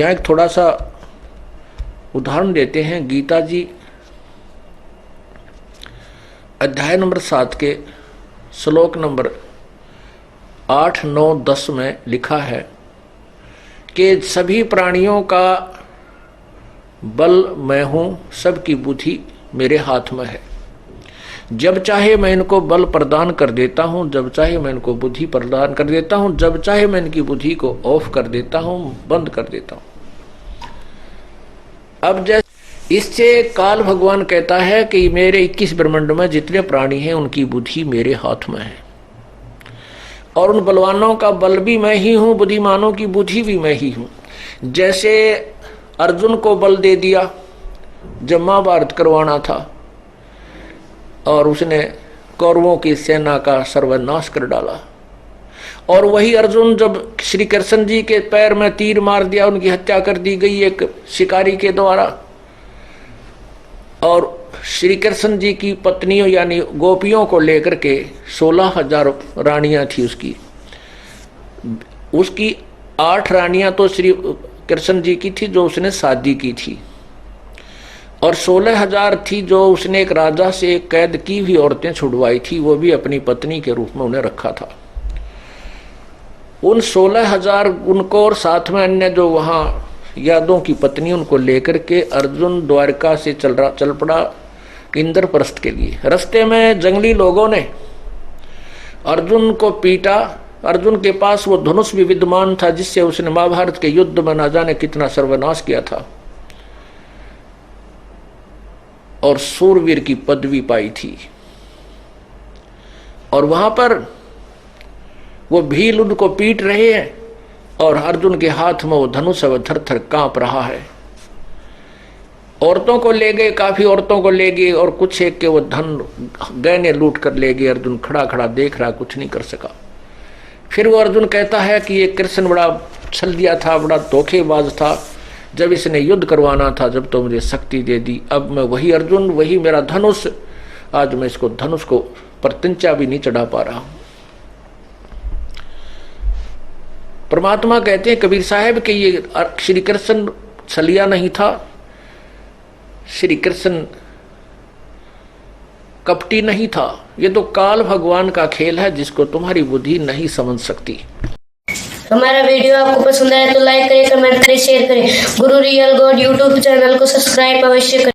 यहाँ एक थोड़ा सा उदाहरण देते हैं। गीता जी अध्याय नंबर 7 के श्लोक नंबर 8, 9, 10 में लिखा है कि सभी प्राणियों का बल मैं हूं, सबकी बुद्धि मेरे हाथ में है। जब चाहे मैं इनको बल प्रदान कर देता हूं, जब चाहे मैं इनको बुद्धि प्रदान कर देता हूं, जब चाहे मैं इनकी बुद्धि को ऑफ कर देता हूं, बंद कर देता हूं। अब जैसे इससे काल भगवान कहता है कि मेरे 21 ब्रह्मांड में जितने प्राणी हैं उनकी बुद्धि मेरे हाथ में है, और उन बलवानों का बल भी मैं ही हूं, बुद्धिमानों की बुद्धि भी मैं ही हूं। जैसे अर्जुन को बल दे दिया जब महाभारत करवाना था और उसने कौरवों की सेना का सर्वनाश कर डाला, और वही अर्जुन जब श्री कृष्ण जी के पैर में तीर मार दिया, उनकी हत्या कर दी गई एक शिकारी के द्वारा, और श्री कृष्ण जी की पत्नियों यानी गोपियों को लेकर के 16,000 रानियां थी उसकी 8 रानियां तो श्री कृष्ण जी की थी जो उसने शादी की थी, और 16,000 थी जो उसने एक राजा से कैद की हुई औरतें छुड़वाई थी, वो भी अपनी पत्नी के रूप में उन्हें रखा था। उन 16,000 उनको और साथ में अन्य जो वहां यादों की पत्नी उनको लेकर के अर्जुन द्वारका से चल पड़ा इंद्रप्रस्थ के लिए। रास्ते में जंगली लोगों ने अर्जुन को पीटा। अर्जुन के पास वो धनुष भी विद्यमान था जिससे उसने महाभारत के युद्ध में ना जाने कितना सर्वनाश किया था और सूरवीर की पदवी पाई थी। और वहां पर वो भील उनको पीट रहे हैं और अर्जुन के हाथ में वो धनुष थर थर कांप रहा है। औरतों को ले गए, काफी औरतों को ले गए, और कुछ एक के वो धन गहने लूट कर ले गए। अर्जुन खड़ा खड़ा देख रहा, कुछ नहीं कर सका। फिर वो अर्जुन कहता है कि ये कृष्ण बड़ा छल दिया था, बड़ा धोखेबाज था, जब इसने युद्ध करवाना था जब तो मुझे शक्ति दे दी, अब मैं वही अर्जुन, वही मेरा धनुष, आज मैं इसको धनुष को प्रत्यंचा भी नहीं चढ़ा पा रहा हूं। परमात्मा कहते हैं कबीर साहब कि ये श्री कृष्ण छलिया नहीं था, श्री कृष्ण कपटी नहीं था, ये तो काल भगवान का खेल है जिसको तुम्हारी बुद्धि नहीं समझ सकती। हमारा वीडियो आपको पसंद आया तो लाइक करें, कमेंट करें, शेयर करें। गुरु रियल गॉड यूट्यूब चैनल को सब्सक्राइब अवश्य करें।